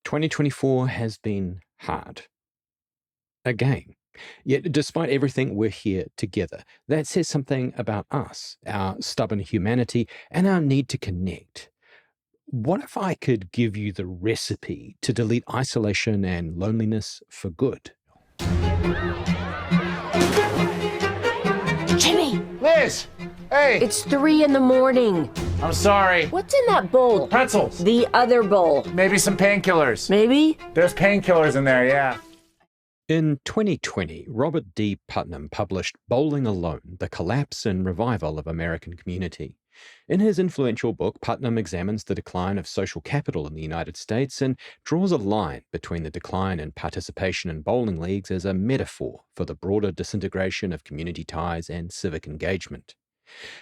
2024 has been hard. Again. Yet, despite everything, we're here together. That says something about us, our stubborn humanity, and our need to connect. What if I could give you the recipe to delete isolation and loneliness for good? Jimmy! Liz! Hey! It's 3 in the morning. I'm sorry. What's in that bowl? Pretzels. The other bowl. Maybe some painkillers. Maybe? There's painkillers in there, yeah. In 2020, Robert D. Putnam published Bowling Alone, The Collapse and Revival of American Community. In his influential book, Putnam examines the decline of social capital in the United States and draws a line between the decline in participation in bowling leagues as a metaphor for the broader disintegration of community ties and civic engagement.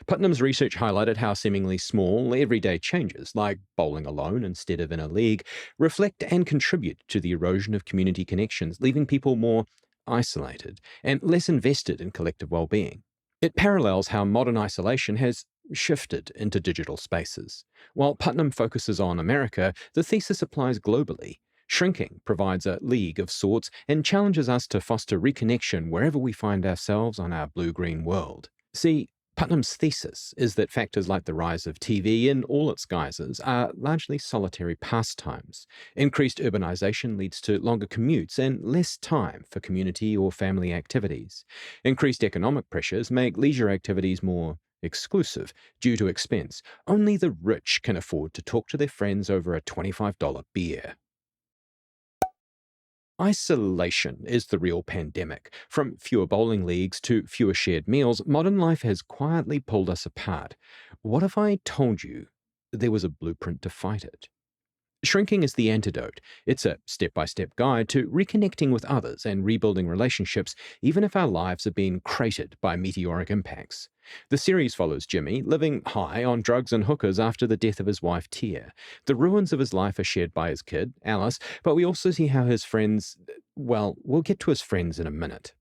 Putnam's research highlighted how seemingly small, everyday changes, like bowling alone instead of in a league, reflect and contribute to the erosion of community connections, leaving people more isolated and less invested in collective well-being. It parallels how modern isolation has shifted into digital spaces. While Putnam focuses on America, the thesis applies globally. Shrinking provides a league of sorts and challenges us to foster reconnection wherever we find ourselves on our blue-green world. See, Putnam's thesis is that factors like the rise of TV in all its guises are largely solitary pastimes. Increased urbanization leads to longer commutes and less time for community or family activities. Increased economic pressures make leisure activities more exclusive due to expense. Only the rich can afford to talk to their friends over a $25 beer. Isolation is the real pandemic. From fewer bowling leagues to fewer shared meals, modern life has quietly pulled us apart. What if I told you there was a blueprint to fight it? Shrinking is the antidote. It's a step-by-step guide to reconnecting with others and rebuilding relationships, even if our lives are being cratered by meteoric impacts. The series follows Jimmy, living high on drugs and hookers after the death of his wife, Tia. The ruins of his life are shared by his kid, Alice, but we also see how his friends... Well, we'll get to his friends in a minute.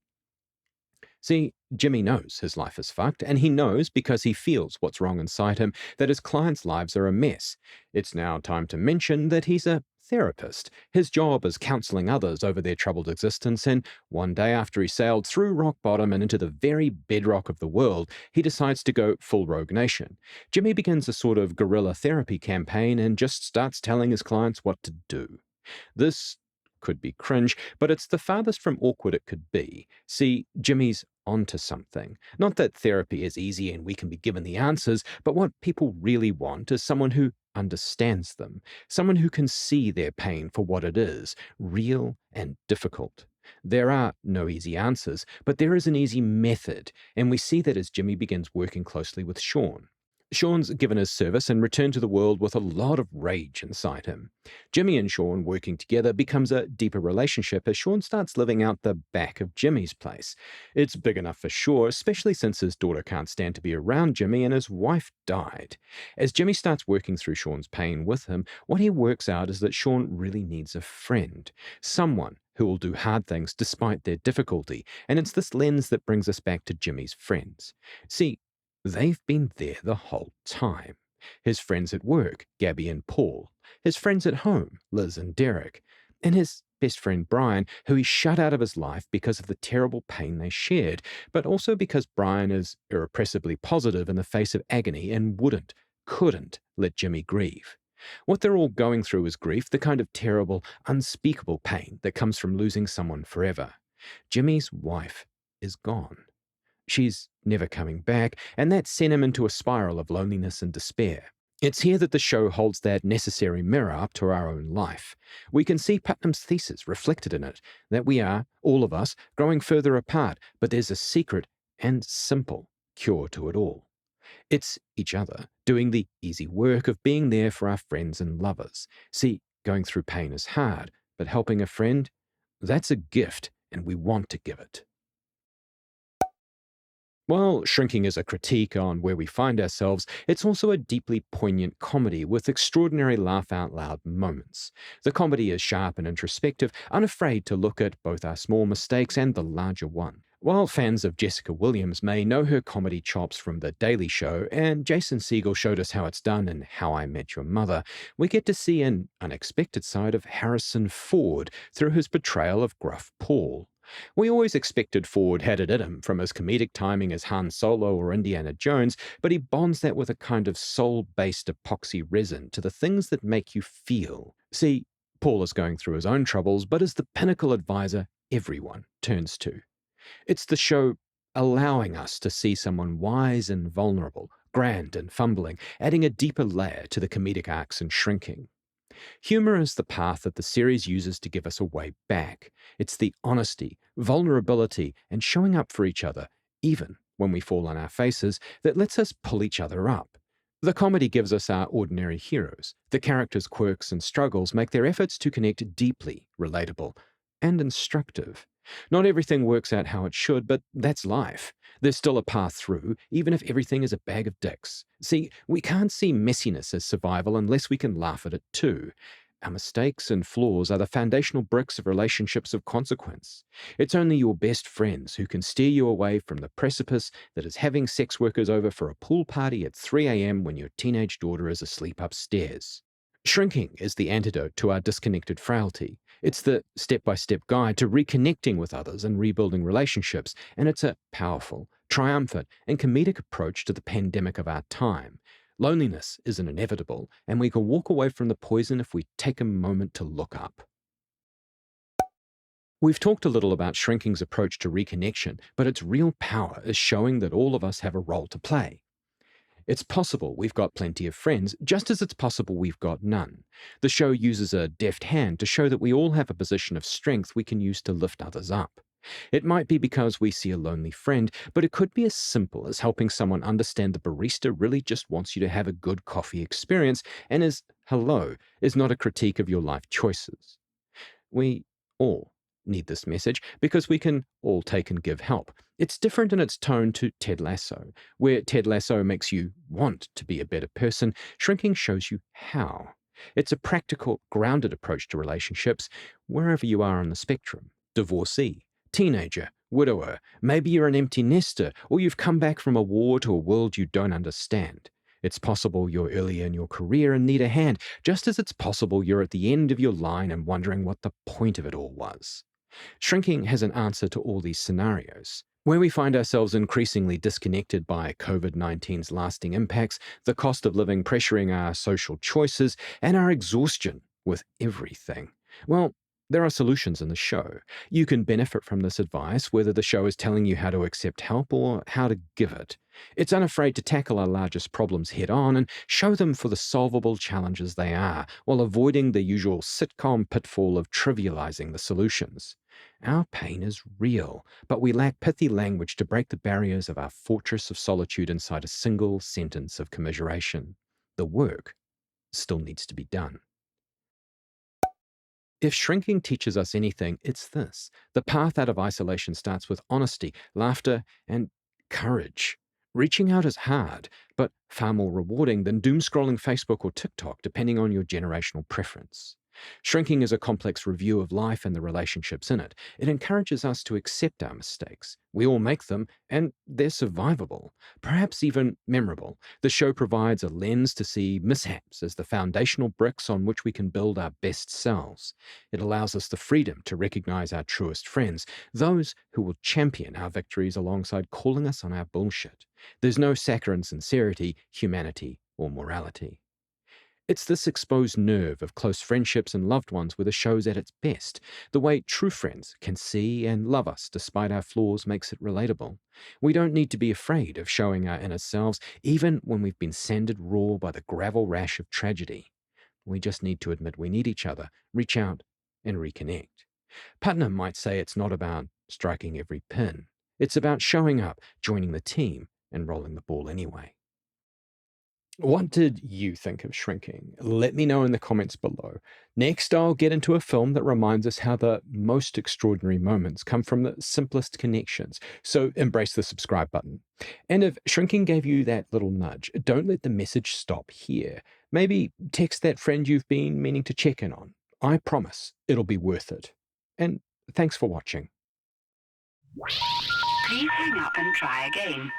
See, Jimmy knows his life is fucked, and he knows, because he feels what's wrong inside him, that his clients' lives are a mess. It's now time to mention that he's a therapist. His job is counseling others over their troubled existence, and one day after he sailed through rock bottom and into the very bedrock of the world, he decides to go full Rogue Nation. Jimmy begins a sort of guerrilla therapy campaign and just starts telling his clients what to do. This could be cringe, but it's the farthest from awkward it could be. See, Jimmy's onto something. Not that therapy is easy and we can be given the answers, but what people really want is someone who understands them, someone who can see their pain for what it is, real and difficult. There are no easy answers, but there is an easy method, and we see that as Jimmy begins working closely with Sean. Sean's given his service and returned to the world with a lot of rage inside him. Jimmy and Sean working together becomes a deeper relationship as Sean starts living out the back of Jimmy's place. It's big enough for sure, especially since his daughter can't stand to be around Jimmy and his wife died. As Jimmy starts working through Sean's pain with him, what he works out is that Sean really needs a friend, someone who will do hard things despite their difficulty, and it's this lens that brings us back to Jimmy's friends. See, they've been there the whole time. His friends at work, Gabby and Paul. His friends at home, Liz and Derek. And his best friend Brian, who he shut out of his life because of the terrible pain they shared, but also because Brian is irrepressibly positive in the face of agony and couldn't let Jimmy grieve. What they're all going through is grief, the kind of terrible, unspeakable pain that comes from losing someone forever. Jimmy's wife is gone. She's never coming back, and that sent him into a spiral of loneliness and despair. It's here that the show holds that necessary mirror up to our own life. We can see Putnam's thesis reflected in it, that we are, all of us, growing further apart, but there's a secret and simple cure to it all. It's each other, doing the easy work of being there for our friends and lovers. See, going through pain is hard, but helping a friend, that's a gift, and we want to give it. While Shrinking is a critique on where we find ourselves, it's also a deeply poignant comedy with extraordinary laugh-out-loud moments. The comedy is sharp and introspective, unafraid to look at both our small mistakes and the larger one. While fans of Jessica Williams may know her comedy chops from The Daily Show, and Jason Segel showed us how it's done in How I Met Your Mother, we get to see an unexpected side of Harrison Ford through his portrayal of Gruff Paul. We always expected Ford had it in him from his comedic timing as Han Solo or Indiana Jones, but he bonds that with a kind of soul-based epoxy resin to the things that make you feel. See, Paul is going through his own troubles, but is the pinnacle advisor everyone turns to. It's the show allowing us to see someone wise and vulnerable, grand and fumbling, adding a deeper layer to the comedic arcs and shrinking. Humour is the path that the series uses to give us a way back. It's the honesty, vulnerability, and showing up for each other, even when we fall on our faces, that lets us pull each other up. The comedy gives us our ordinary heroes. The characters' quirks and struggles make their efforts to connect deeply relatable and instructive. Not everything works out how it should, but that's life. There's still a path through, even if everything is a bag of dicks. See, we can't see messiness as survival unless we can laugh at it too. Our mistakes and flaws are the foundational bricks of relationships of consequence. It's only your best friends who can steer you away from the precipice that is having sex workers over for a pool party at 3 a.m. when your teenage daughter is asleep upstairs. Shrinking is the antidote to our disconnected frailty. It's the step-by-step guide to reconnecting with others and rebuilding relationships, and it's a powerful, triumphant, and comedic approach to the pandemic of our time. Loneliness isn't inevitable, and we can walk away from the poison if we take a moment to look up. We've talked a little about Shrinking's approach to reconnection, but its real power is showing that all of us have a role to play. It's possible we've got plenty of friends, just as it's possible we've got none. The show uses a deft hand to show that we all have a position of strength we can use to lift others up. It might be because we see a lonely friend, but it could be as simple as helping someone understand the barista really just wants you to have a good coffee experience, and his hello is not a critique of your life choices. We all need this message because we can all take and give help. It's different in its tone to Ted Lasso. Where Ted Lasso makes you want to be a better person, Shrinking shows you how. It's a practical, grounded approach to relationships wherever you are on the spectrum. Divorcee, teenager, widower, maybe you're an empty nester, or you've come back from a war to a world you don't understand. It's possible you're early in your career and need a hand, just as it's possible you're at the end of your line and wondering what the point of it all was. Shrinking has an answer to all these scenarios. Where we find ourselves increasingly disconnected by COVID-19's lasting impacts, the cost of living pressuring our social choices, and our exhaustion with everything, well, there are solutions in the show. You can benefit from this advice, whether the show is telling you how to accept help or how to give it. It's unafraid to tackle our largest problems head on and show them for the solvable challenges they are, while avoiding the usual sitcom pitfall of trivializing the solutions. Our pain is real, but we lack pithy language to break the barriers of our fortress of solitude inside a single sentence of commiseration. The work still needs to be done. If Shrinking teaches us anything, it's this. The path out of isolation starts with honesty, laughter, and courage. Reaching out is hard, but far more rewarding than doom-scrolling Facebook or TikTok, depending on your generational preference. Shrinking is a complex review of life and the relationships in it. It encourages us to accept our mistakes. We all make them, and they're survivable, perhaps even memorable. The show provides a lens to see mishaps as the foundational bricks on which we can build our best selves. It allows us the freedom to recognize our truest friends, those who will champion our victories alongside calling us on our bullshit. There's no saccharine sincerity, humanity, or morality. It's this exposed nerve of close friendships and loved ones where the show's at its best. The way true friends can see and love us despite our flaws makes it relatable. We don't need to be afraid of showing our inner selves, even when we've been sanded raw by the gravel rash of tragedy. We just need to admit we need each other, reach out, and reconnect. Putnam might say it's not about striking every pin. It's about showing up, joining the team, and rolling the ball anyway. What did you think of Shrinking? Let me know in the comments below. Next, I'll get into a film that reminds us how the most extraordinary moments come from the simplest connections, so embrace the subscribe button. And if Shrinking gave you that little nudge, don't let the message stop here. Maybe text that friend you've been meaning to check in on. I promise it'll be worth it. And thanks for watching. Please hang up and try again.